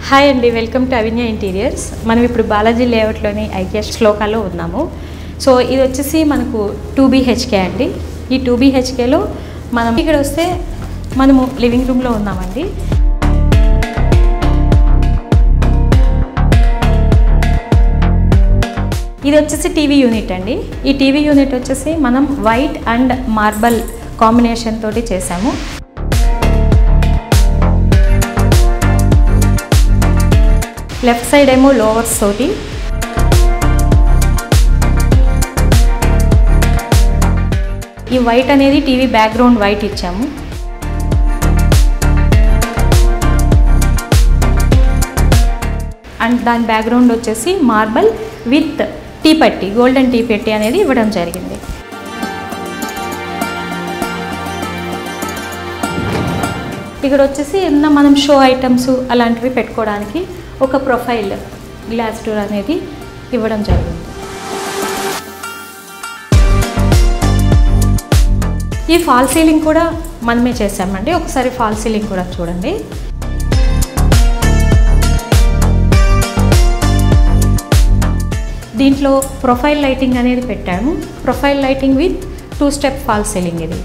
Hi అండి, welcome to Avinya interiors. మనం ఇప్పుడు బాలాజీ లేఅవుట్లోని ఐకియా శ్లోకాలో ఉన్నాము. సో ఇది వచ్చేసి మనకు 2BHK అండి. ఈ 2BHKలో మనం ఇక్కడ వస్తే మనము లివింగ్ రూమ్లో ఉన్నామండి. ఇది వచ్చేసి టీవీ యూనిట్ అండి. ఈ టీవీ యూనిట్ వచ్చేసి మనం వైట్ అండ్ మార్బల్ కాంబినేషన్ తోటి చేసాము. లెఫ్ట్ సైడ్ ఏమో లోవర్స్ తోటి, ఈ వైట్ అనేది టీవీ బ్యాక్గ్రౌండ్ వైట్ ఇచ్చాము. అండ్ దాని బ్యాక్గ్రౌండ్ వచ్చేసి మార్బల్ విత్ టీ పట్టి, గోల్డెన్ టీ పట్టి అనేది ఇవ్వడం జరిగింది. ఇక్కడ వచ్చేసి ఏమన్నా మనం షో ఐటమ్స్ అలాంటివి పెట్టుకోవడానికి ఒక ప్రొఫైల్ గ్లాస్ డోర్ అనేది ఇవ్వడం జరిగింది. ఈ ఫాల్ సీలింగ్ కూడా మనమే చేసామండి. ఒకసారి ఫాల్ సీలింగ్ కూడా చూడండి. దీంట్లో ప్రొఫైల్ లైటింగ్ అనేది పెట్టాము. Profile lighting with 2 step fall ceiling. ఇది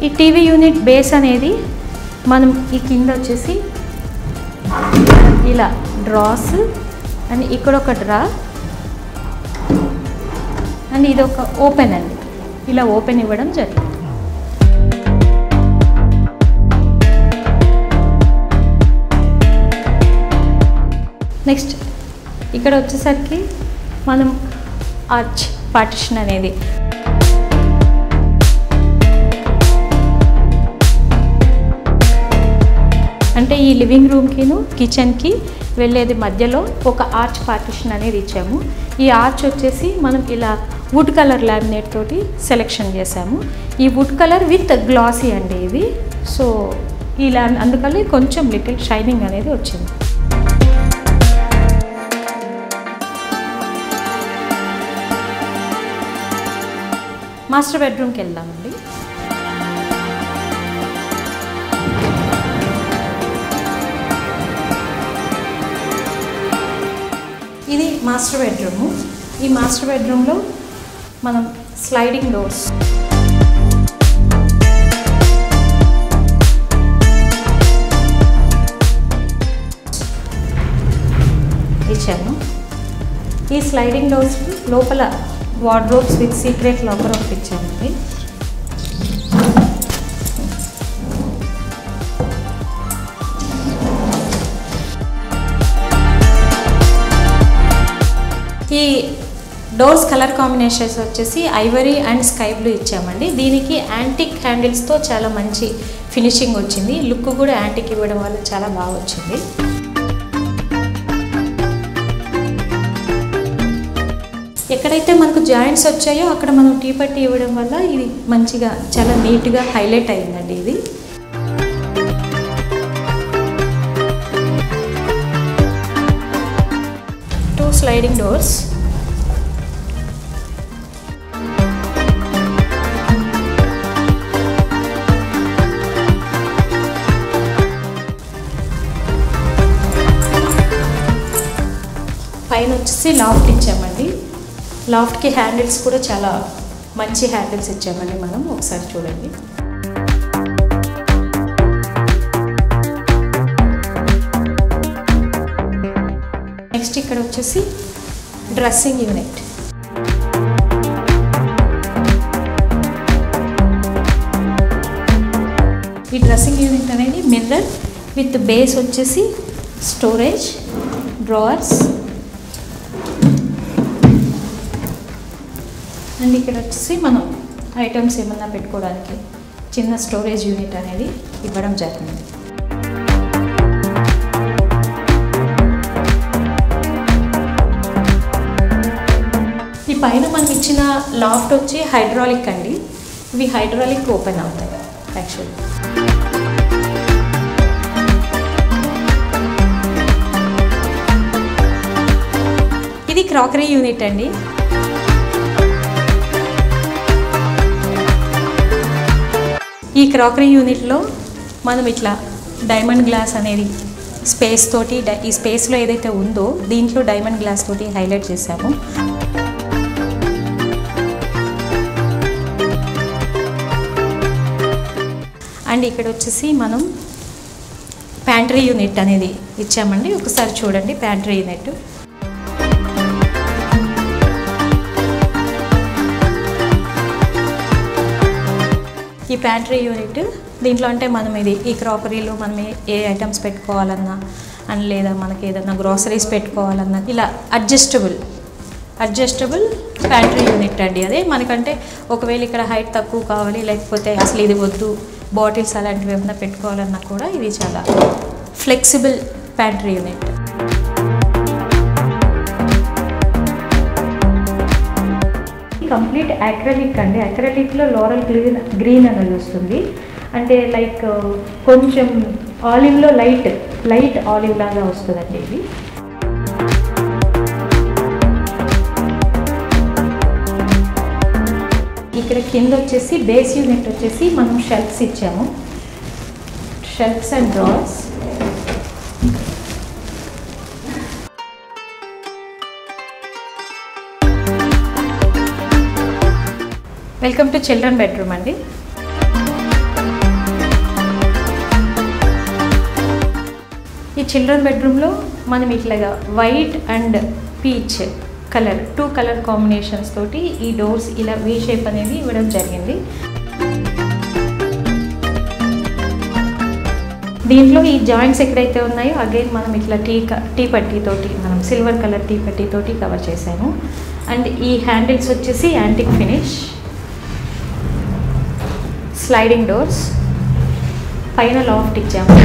ఈ టీవీ యూనిట్ బేస్ అనేది మనం ఈ కింద వచ్చేసి ఇలా డ్రాస్ అండ్ ఇక్కడ ఒక డ్రా అండ్ ఇది ఒక ఓపెన్ అండి. ఇలా ఓపెన్ ఇవ్వడం జరిగింది. నెక్స్ట్ ఇక్కడ వచ్చేసరికి మనం ఆర్చ్ పార్టిషన్ అనేది అంటే ఈ లివింగ్ రూమ్కిను కిచెన్కి వెళ్ళేది మధ్యలో ఒక ఆర్చ్ పార్టిషన్ అనేది ఇచ్చాము. ఈ ఆర్చ్ వచ్చేసి మనం ఇలా వుడ్ కలర్ లామినేట్ తోటి సెలెక్షన్ చేసాము. ఈ వుడ్ కలర్ విత్ గ్లాసీ అండి ఇది. సో ఇలా అందుకని కొంచెం లిటిల్ షైనింగ్ అనేది వచ్చింది. మాస్టర్ బెడ్రూమ్కి వెళ్దామండి. ఇది మాస్టర్ బెడ్రూము. ఈ మాస్టర్ బెడ్రూమ్లో మనం స్లైడింగ్ డోర్స్ ఇచ్చాము. ఈ స్లైడింగ్ డోర్స్ లోపల వార్డ్రోబ్స్ విత్ సీక్రెట్ లాకర్ ఒకటి ఇచ్చామండి. ఈ డోర్స్ కలర్ కాంబినేషన్స్ వచ్చేసి ఐవరీ అండ్ స్కై బ్లూ ఇచ్చామండి. దీనికి యాంటిక్ హ్యాండిల్స్తో చాలా మంచి ఫినిషింగ్ వచ్చింది. లుక్ కూడా యాంటిక్ ఇవ్వడం వల్ల చాలా బాగా వచ్చింది. ఎక్కడైతే మనకు జాయింట్స్ వచ్చాయో అక్కడ మనం టీ పట్టి ఇవ్వడం వల్ల ఇది మంచిగా చాలా నీట్గా హైలైట్ అయిందండి. ఇది స్లైడింగ్ డోర్స్. పైన వచ్చేసి లాఫ్ట్ ఇచ్చామండి. లాఫ్ట్కి హ్యాండిల్స్ కూడా చాలా మంచి హ్యాండిల్స్ ఇచ్చామండి మనం. ఒకసారి చూడండి. నెక్స్ట్ ఇక్కడ వచ్చేసి డ్రెస్సింగ్ యూనిట్. ఈ డ్రెస్సింగ్ యూనిట్ అనేది మిర్రర్ విత్ బేస్ వచ్చేసి స్టోరేజ్ డ్రావర్స్ అండ్ ఇక్కడ వచ్చేసి మనం ఐటమ్స్ ఏమన్నా పెట్టుకోవడానికి చిన్న స్టోరేజ్ యూనిట్ అనేది ఇవ్వడం జరిగింది. ఈ పైన మనం ఇచ్చిన లాఫ్ట్ వచ్చి హైడ్రాలిక్ అండి. ఇవి హైడ్రాలిక్ ఓపెన్ అవుతాయి యాక్చువల్లీ. ఇది క్రాకరీ యూనిట్ అండి. ఈ క్రాకరీ యూనిట్లో మనం ఇట్లా డైమండ్ గ్లాస్ అనేది స్పేస్ తోటి ఈ స్పేస్లో ఏదైతే ఉందో దీంట్లో డైమండ్ గ్లాస్ తోటి హైలైట్ చేసాము. అండ్ ఇక్కడ వచ్చేసి మనం ప్యాంట్రీ యూనిట్ అనేది ఇచ్చామండి. ఒకసారి చూడండి ప్యాంట్రీ యూనిట్. ఈ ప్యాంట్రీ యూనిట్ దీంట్లో అంటే మనం ఈ క్రాకరీలో మనం ఏ ఐటమ్స్ పెట్టుకోవాలన్నా అండ్ లేదా మనకి ఏదైనా గ్రాసరీస్ పెట్టుకోవాలన్నా ఇలా అడ్జస్టబుల్ ప్యాంట్రీ యూనిట్ అండి. అదే మనకంటే ఒకవేళ ఇక్కడ హైట్ తక్కువ కావాలి లేకపోతే అసలు ఇది వద్దు బాటిల్స్ అలాంటివి ఏమైనా పెట్టుకోవాలన్నా కూడా ఇది చాలా flexible pantry unit. Complete acrylic అండి. అక్రిలిక్లో లోరల్ గ్రీన్ అనేది వస్తుంది. అంటే లైక్ కొంచెం ఆలివ్లో లైట్ ఆలివ్ లాగా వస్తుందండి ఇది. ఇక్కడ కింద వచ్చేసి బేస్ యూనిట్ వచ్చేసి మనం షెల్ఫ్స్ ఇచ్చాము. Shelves and drawers. Welcome to children bedroom అండి. ఈ చిల్డ్రన్ బెడ్రూమ్లో మనం ఇట్లాగా white and peach colour 2 colour combinations తోటి ఈ డోర్స్ ఇలా వీ షేప్ అనేది ఇవ్వడం జరిగింది. దీంట్లో ఈ జాయింట్స్ ఎక్కడైతే ఉన్నాయో అగైన్ మనం ఇట్లా టీ పట్టీతోటి మనం సిల్వర్ కలర్ టీ పట్టీతోటి కవర్ చేసాము. అండ్ ఈ హ్యాండిల్స్ వచ్చేసి యాంటిక్ ఫినిష్. స్లైడింగ్ డోర్స్ పైన లాఫ్ట్ ఇచ్చాము.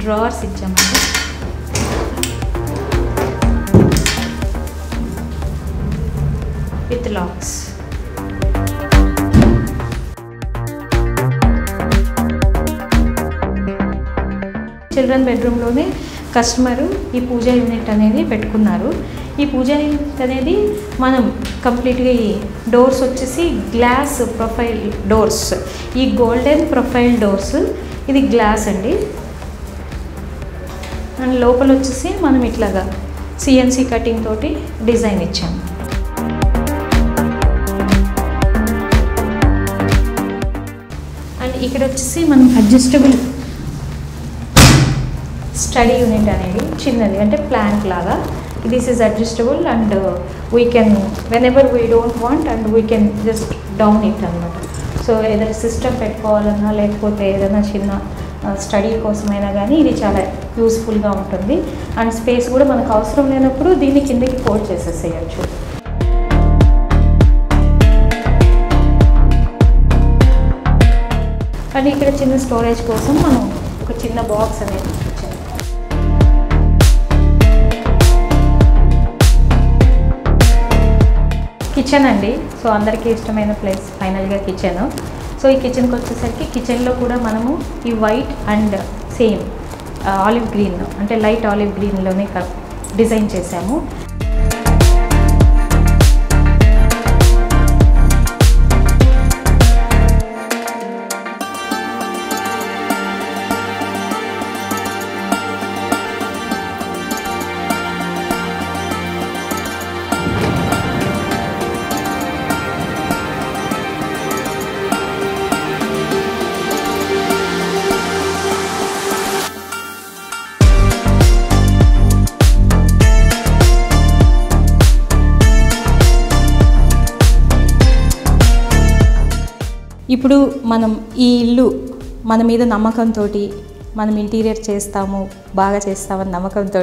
డ్రావర్స్ ఇచ్చామండి. విత్ లాక్స్. చిల్డ్రన్ బెడ్రూమ్లోనే కస్టమరు ఈ పూజా యూనిట్ అనేది పెట్టుకున్నారు. ఈ పూజా యూనిట్ అనేది మనం కంప్లీట్గా ఈ డోర్స్ వచ్చేసి గ్లాస్ ప్రొఫైల్ డోర్స్. ఈ గోల్డెన్ ప్రొఫైల్ డోర్స్ ఇది గ్లాస్ అండి. అండ్ లోపల వచ్చేసి మనం ఇట్లాగా సిఎన్సి కటింగ్ తోటి డిజైన్ ఇచ్చాము. అండ్ ఇక్కడ వచ్చేసి మనం అడ్జస్టబుల్ స్టడీ యూనిట్ అనేది చిన్నది అంటే ప్లాంక్ లాగా. This is adjustable and we can when ever we don't want and we can just down it అనమాట. సో ఏదైనా సిస్టమ్ పెట్టుకోవాలన్నా లేకపోతే ఏదైనా చిన్న స్టడీ కోసమైనా కానీ ఇది చాలా యూస్ఫుల్గా ఉంటుంది. అండ్ స్పేస్ కూడా మనకు అవసరం లేనప్పుడు దీన్ని కిందకి ఫోల్డ్ చేసేసేయచ్చు. కానీ ఇక్కడ చిన్న స్టోరేజ్ కోసం మనం ఒక చిన్న బాక్స్ అనేది ఇచ్చాము. కిచెన్ అండి. సో అందరికీ ఇష్టమైన ప్లేస్ ఫైనల్గా కిచెన్. సో ఈ కిచెన్కి వచ్చేసరికి కిచెన్లో కూడా మనము ఈ white and same olive green అంటే లైట్ ఆలివ్ గ్రీన్లోనే డిజైన్ చేసాము. ఇప్పుడు మనం ఈ ఇల్లు మన మీద నమ్మకంతో మనం ఇంటీరియర్ చేస్తాము బాగా చేస్తామని నమ్మకంతో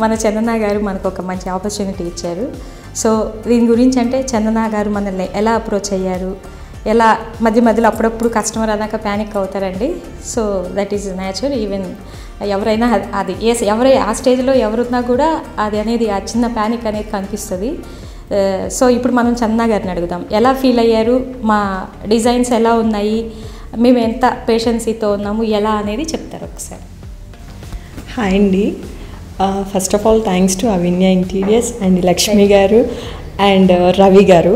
మన చందన గారు మనకు ఒక మంచి ఆపర్చునిటీ ఇచ్చారు. సో దీని గురించి అంటే చందన గారు మనల్ని ఎలా అప్రోచ్ అయ్యారు, ఎలా మధ్యలో అప్పుడప్పుడు కస్టమర్ అన్నాక ప్యానిక్ అవుతారండి. So that is natural. Even ఎవరైనా అది ఆ స్టేజ్లో ఎవరున్నా కూడా అది అనేది ఆ చిన్న ప్యానిక్ అనేది కనిపిస్తుంది. సో ఇప్పుడు మనం చందన గారిని అడుగుదాం, ఎలా ఫీల్ అయ్యారు, మా డిజైన్స్ ఎలా ఉన్నాయి, మేము ఎంత పేషెన్సీతో ఉన్నాము, ఎలా అనేది చెప్తారు ఒకసారి. హాయ్ అండి. First of all thanks to Avinya interiors and Lakshmi garu and Ravi గారు.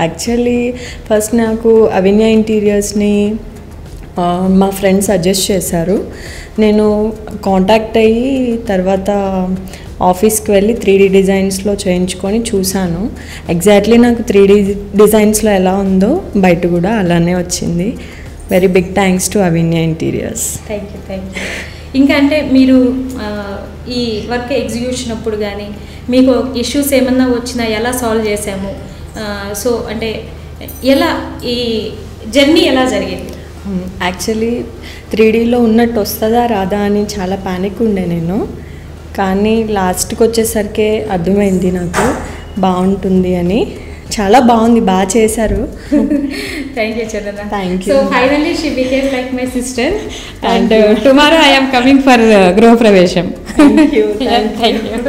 యాక్చువల్లీ ఫస్ట్ నాకు అవిన్య ఇంటీరియర్స్ని మా ఫ్రెండ్స్ సజెస్ట్ చేశారు. నేను కాంటాక్ట్ అయ్యి తర్వాత ఆఫీస్కి వెళ్ళి 3D డిజైన్స్లో చేయించుకొని చూశాను. ఎగ్జాక్ట్లీ నాకు 3D డిజైన్స్లో ఎలా ఉందో బయట కూడా అలానే వచ్చింది. Very big thanks to Avinya interiors. Thank you. ఇంకా అంటే మీరు ఈ వర్క్ ఎగ్జిక్యూషన్ అప్పుడు కానీ మీకు ఇష్యూస్ ఏమన్నా వచ్చినా ఎలా సాల్వ్ చేసాము, సో అంటే ఎలా ఈ జర్నీ ఎలా జరిగింది? యాక్చువల్లీ 3Dలో ఉన్నట్టు వస్తుందా రాదా అని చాలా ప్యానిక్ ఉండే నేను. కానీ లాస్ట్కి వచ్చేసరికి అర్థమైంది నాకు బాగుంటుంది అని. చాలా బాగుంది, బాగా చేశారు. Thank you Chandana. Thank you. So finally she became like my sister and tomorrow I am coming for grihapravesam. Thank you.